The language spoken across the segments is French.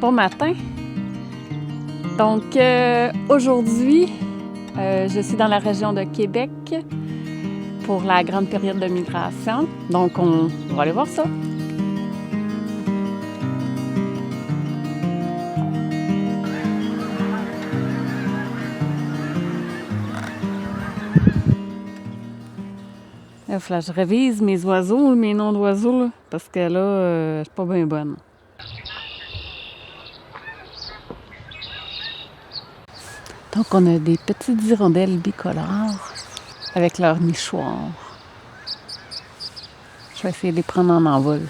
Bon matin. Donc aujourd'hui, je suis dans la région de Québec pour la grande période de migration. Donc on va aller voir ça. Il faut que je révise mes oiseaux, mes noms d'oiseaux, là, parce que là, je suis pas bien bonne. Donc, on a des petites hirondelles bicolores avec leurs nichoirs. Je vais essayer de les prendre en envol.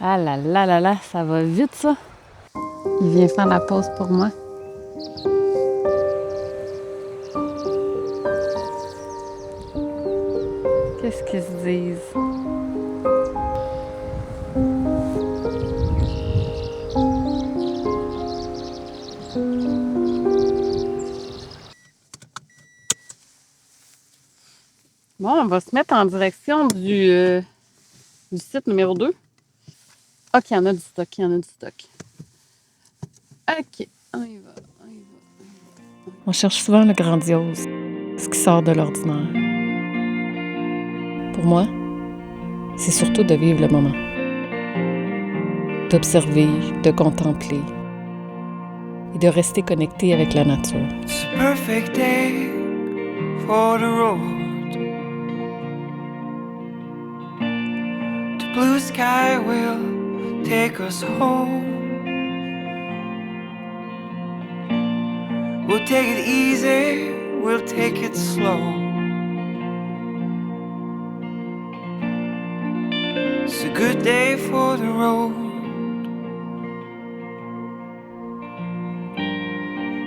Ah là là là là, ça va vite ça! Il vient faire la pause pour moi. Qu'est-ce qu'ils se disent? Bon, on va se mettre en direction du site numéro 2. OK, il y en a du stock, il y en a du stock. OK, on y va, on y va. On cherche souvent le grandiose, ce qui sort de l'ordinaire. Pour moi, c'est surtout de vivre le moment. D'observer, de contempler et de rester connecté avec la nature. It's a perfect day for the road. The blue sky will take us home. We'll take it easy, we'll take it slow. It's a good day for the road.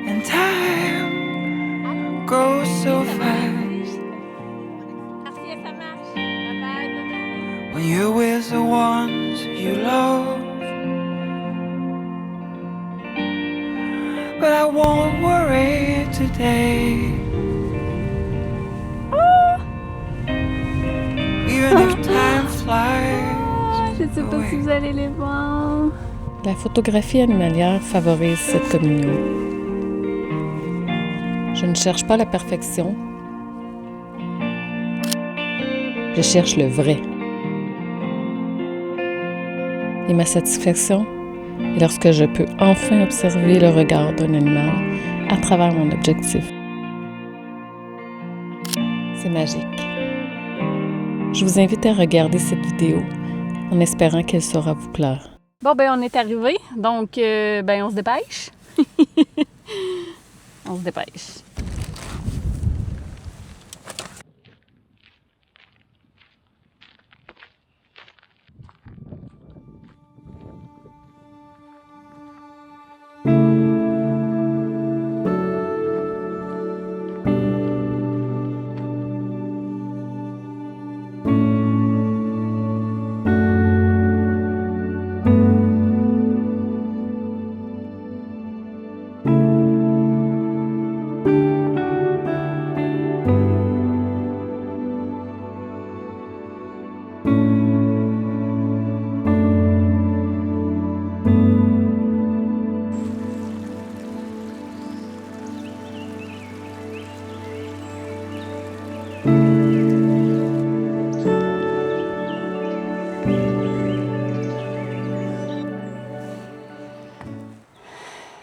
And time goes so fast when you're with the ones you love. But I won't worry today. Even if time flies. Je ne sais pas si vous allez les voir. La photographie animalière favorise cette communion. Je ne cherche pas la perfection. Je cherche le vrai. Et ma satisfaction est lorsque je peux enfin observer le regard d'un animal à travers mon objectif. C'est magique. Je vous invite à regarder cette vidéo en espérant qu'elle saura vous plaire. Bon, ben on est arrivé, donc on se dépêche. On se dépêche.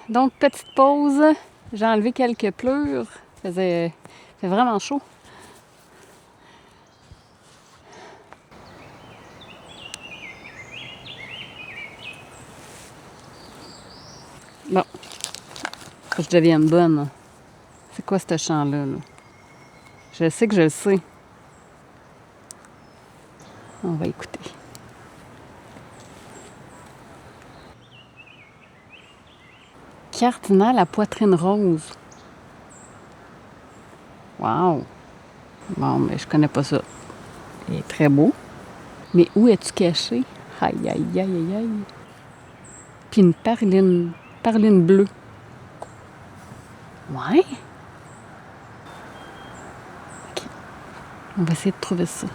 Donc, petite pause. J'ai enlevé quelques pleurs. Il fait vraiment chaud. Bon. Faut que je devienne bonne. C'est quoi ce chant-là, là? Je sais que je le sais. On va écouter. Cardinal à poitrine rose. Wow! Bon, mais je connais pas ça. Il est très beau. Mais où es-tu caché? Aïe, aïe, aïe, aïe, aïe. Puis une perline bleue. Ouais? OK. On va essayer de trouver ça.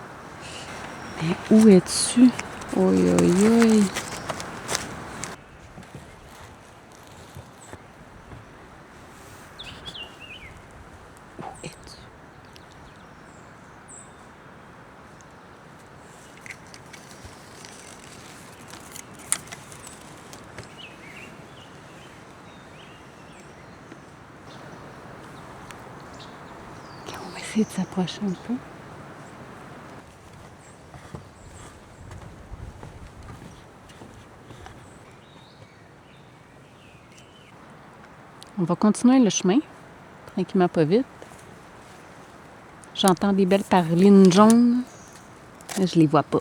Mais où es-tu? Oi, oi, oi. essayer de s'approcher un peu. On va continuer le chemin, tranquillement pas vite. J'entends des belles parlines jaunes, mais je les vois pas.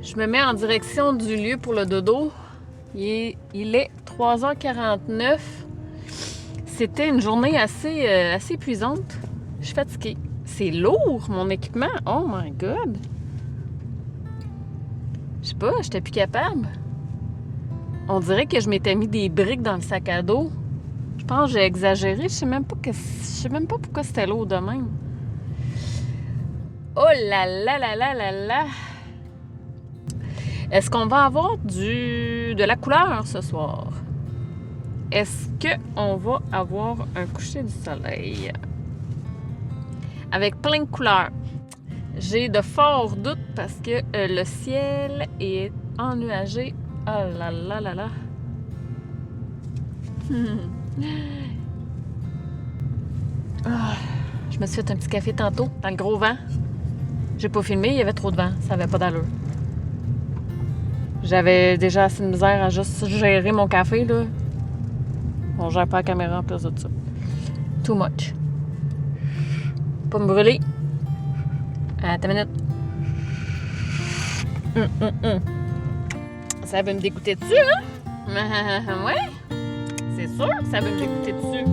Je me mets en direction du lieu pour le dodo. Il est 3h49. C'était une journée assez épuisante. Je suis fatiguée. C'est lourd, mon équipement. Oh my God! Je sais pas, j'étais plus capable. On dirait que je m'étais mis des briques dans le sac à dos. Je pense que j'ai exagéré. Je sais même pas pourquoi c'était lourd de même. Oh là là là là là là! Est-ce qu'on va avoir de la couleur ce soir? Est-ce qu'on va avoir un coucher du soleil? Avec plein de couleurs. J'ai de forts doutes parce que le ciel est ennuagé. Oh là là là là! Je me suis fait un petit café tantôt, dans le gros vent. J'ai pas filmé, il y avait trop de vent. Ça avait pas d'allure. J'avais déjà assez de misère à juste gérer mon café, là. On gère pas la caméra en plus de ça. Too much. Pas me brûler. Attends une minute. Ça veut me dégoûter dessus, hein? Ouais. C'est sûr que ça veut me dégoûter dessus.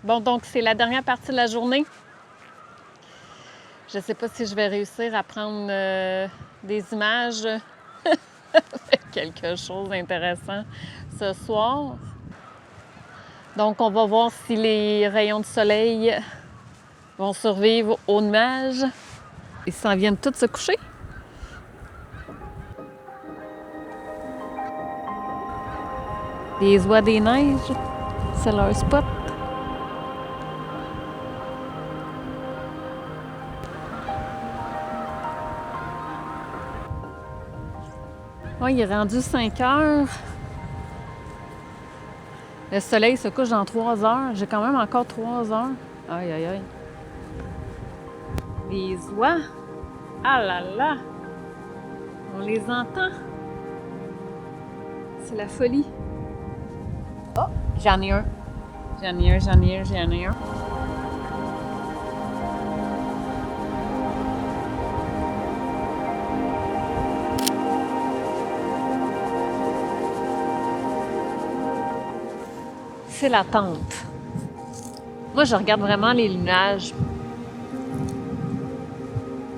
Bon, donc c'est la dernière partie de la journée. Je ne sais pas si je vais réussir à prendre des images quelque chose d'intéressant ce soir. Donc, on va voir si les rayons de soleil vont survivre aux nuages. Ils s'en viennent tous se coucher. Les oies des neiges, c'est leur spot. Oh, il est rendu 5 heures. Le soleil se couche dans 3 heures. J'ai quand même encore 3 heures. Aïe, aïe, aïe. Les oies. Ah là là. On les entend. C'est la folie. Oh, j'en ai un. J'en ai un. C'est la tente. Moi, je regarde vraiment les nuages.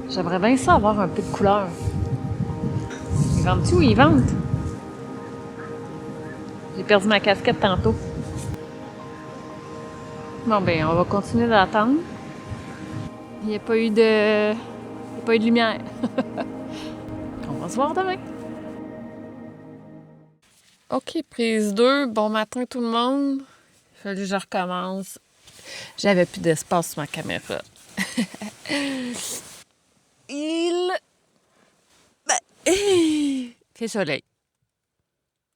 J'aimerais bien ça avoir un peu de couleur. Ils vendent-tu ou ils vendent? J'ai perdu ma casquette tantôt. Bon, ben, on va continuer d'attendre. Il n'y a pas eu de lumière. se voir demain. OK, prise 2. Bon matin tout le monde. Il fallait que je recommence. J'avais plus d'espace sur ma caméra. Fait soleil.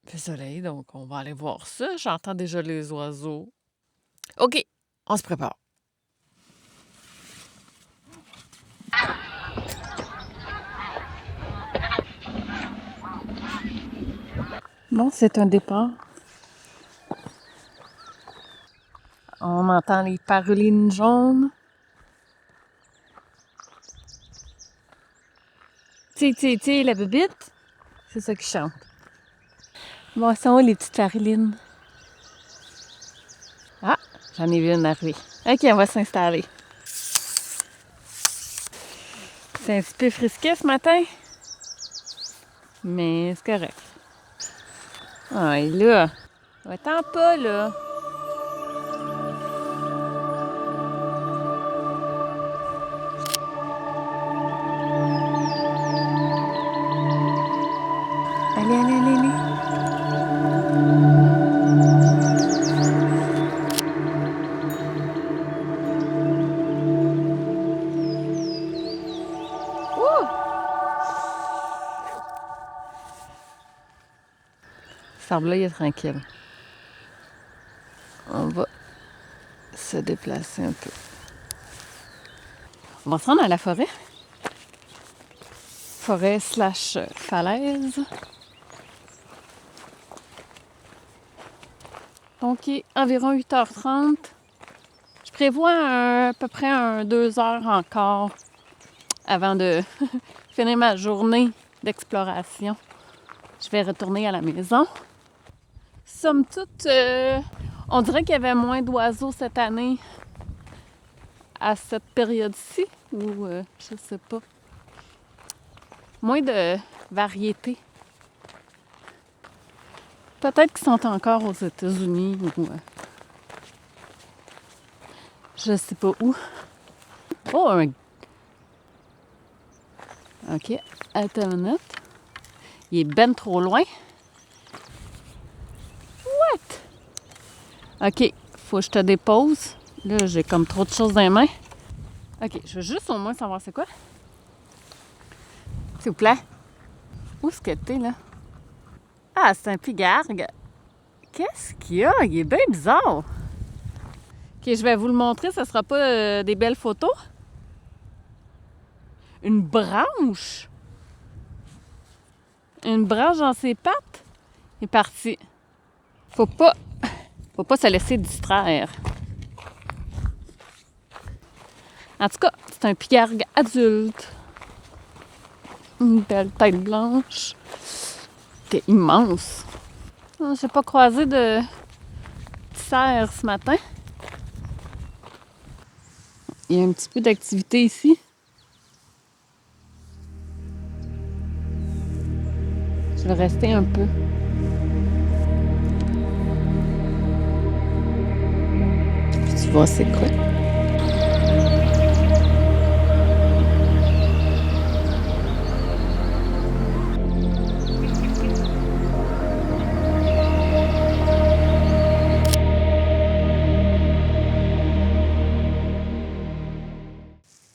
Fait soleil, donc on va aller voir ça. J'entends déjà les oiseaux. OK, on se prépare. Bon, c'est un départ. On entend les parulines jaunes. Ti, la bébite. C'est ça qui chante. Bon, ça va les petites parulines? Ah, j'en ai vu une arriver. OK, on va s'installer. C'est un petit peu frisquet ce matin. Mais c'est correct. Ah, et là, attends pas, là. Allez. Ouh! Cet arbre-là, il est tranquille. On va se déplacer un peu. On va se rendre à la forêt. Forêt/falaise. Donc, il est environ 8h30. Je prévois à peu près 2 heures encore avant de finir ma journée d'exploration. Je vais retourner à la maison. Somme toute, on dirait qu'il y avait moins d'oiseaux cette année à cette période-ci, ou je sais pas. Moins de variété. Peut-être qu'ils sont encore aux États-Unis ou je sais pas où. Oh, OK, attends une minute. Il est ben trop loin. What? OK, faut que je te dépose. Là, j'ai comme trop de choses dans les mains. OK, je veux juste au moins savoir c'est quoi. S'il vous plaît. Où est-ce que t'es, là? Ah, c'est un pigargue. Qu'est-ce qu'il y a? Il est bien bizarre. OK, je vais vous le montrer. Ce sera pas des belles photos. Une branche. Une branche dans ses pattes. Il est parti. Faut pas se laisser distraire. En tout cas, c'est un pigargue adulte. Une belle tête blanche. C'était immense. J'ai pas croisé de cerf ce matin. Il y a un petit peu d'activité ici. Je vais rester un peu. Puis tu vois c'est quoi.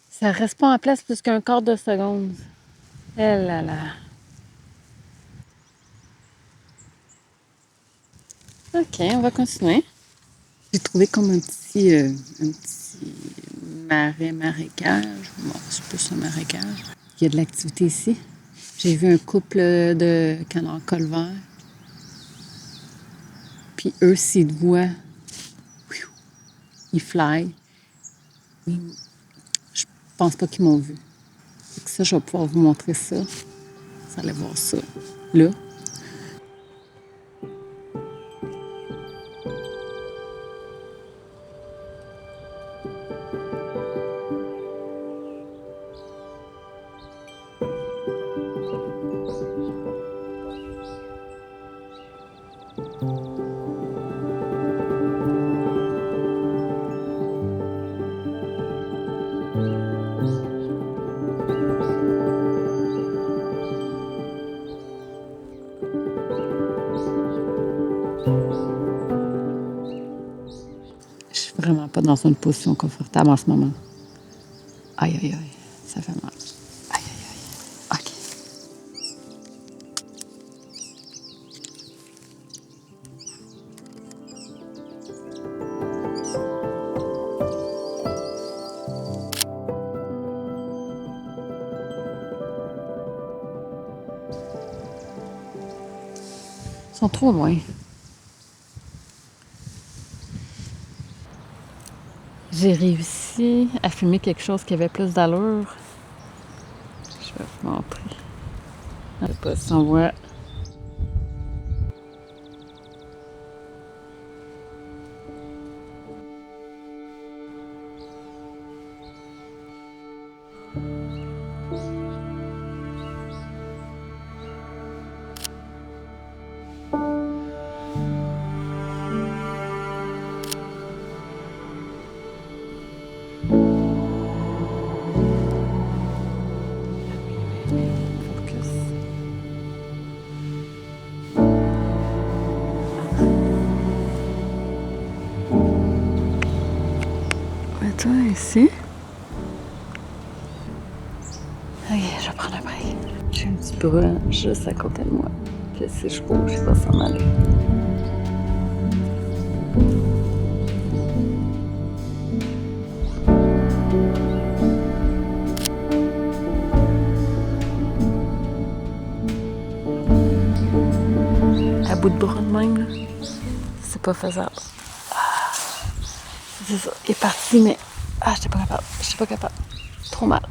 Ça reste pas en place plus qu'un quart de seconde. Eh là là. OK, on va continuer. J'ai trouvé comme un petit marécage. Bon, c'est plus un marécage. Il y a de l'activité ici. J'ai vu un couple de canards colverts. Puis eux, s'ils te voient, ils fly. Je pense pas qu'ils m'ont vu. Fait que ça, je vais pouvoir vous montrer ça. Vous allez voir ça. Là. Je suis vraiment pas dans une position confortable en ce moment. Aïe, aïe, aïe, ça fait mal. Aïe, aïe, aïe. OK. Ils sont trop loin. J'ai réussi à filmer quelque chose qui avait plus d'allure. Je vais vous montrer. Je sais pas si on voit. Focus. Ouais, toi, ici. Ok, je vais prendre un break. J'ai un petit brun juste à côté de moi. Puis si je bouge, il va s'en aller. À bout de bras de même, là, c'est pas faisable. Ah, c'est ça, il est parti, mais j'étais pas capable. J'étais pas capable. Trop mal.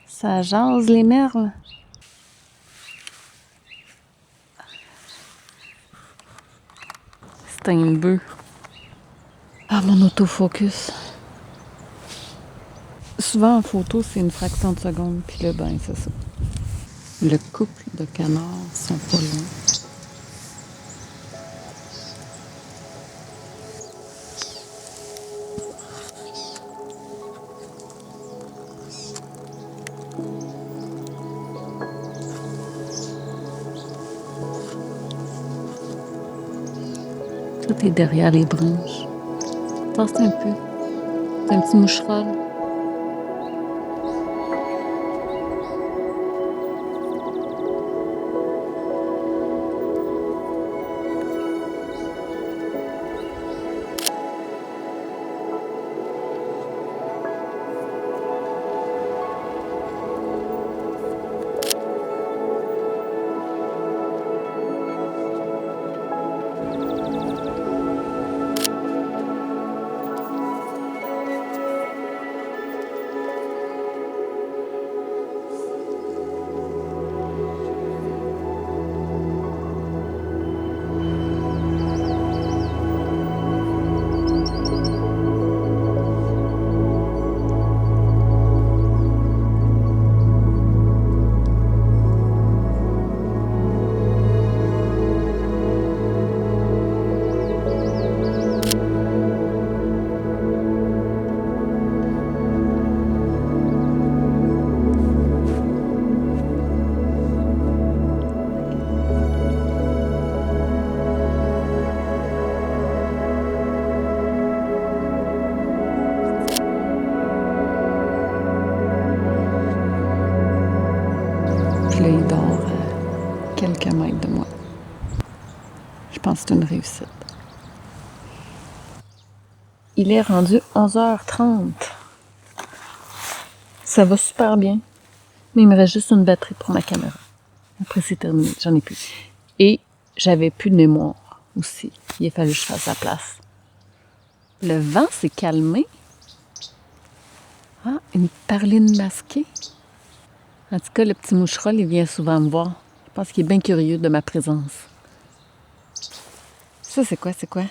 Ça jase les merles. C'est un bœuf. Ah, mon autofocus. Souvent en photo, c'est une fraction de seconde, puis là, ben, c'est ça. Le couple de canards sont pas loin. Tout est derrière les branches. Tasse un peu. C'est un petit moucheron. Puis là, il dort à quelques mètres de moi. Je pense que c'est une réussite. Il est rendu 11h30. Ça va super bien. Mais il me reste juste une batterie pour ma caméra. Après, c'est terminé. J'en ai plus. Et j'avais plus de mémoire aussi. Il a fallu que je fasse la place. Le vent s'est calmé. Ah, une parline masquée. En tout cas, le petit moucheron, il vient souvent me voir. Je pense qu'il est bien curieux de ma présence. Ça, c'est quoi? C'est quoi?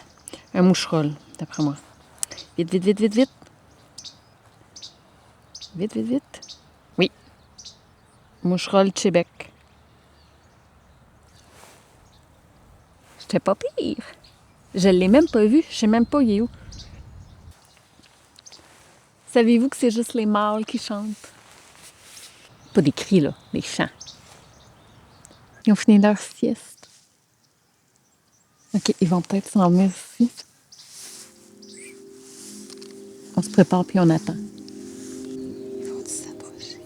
Un moucheron, d'après moi. Vite, vite, vite, vite, vite. Vite, vite, vite. Oui. Moucheron Québec. J'étais pas pire. Je l'ai même pas vu. Je sais même pas il est où. Savez-vous que c'est juste les mâles qui chantent? Pas des cris, là. Des chants. Ils ont fini leur sieste. OK, ils vont peut-être s'en venir ici. On se prépare puis on attend. Ils vont s'approcher.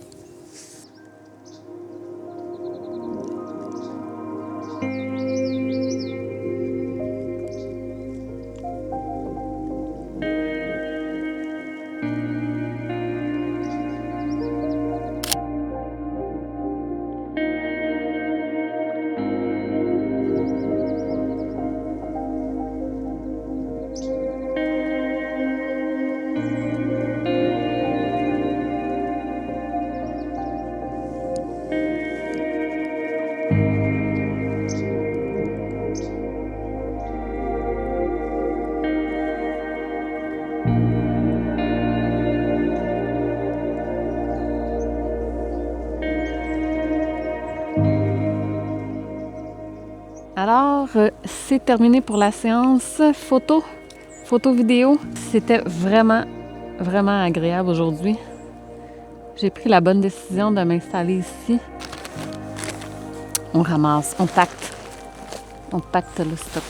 Alors, c'est terminé pour la séance photo-vidéo. C'était vraiment, vraiment agréable aujourd'hui. J'ai pris la bonne décision de m'installer ici. On ramasse, on pacte le stock.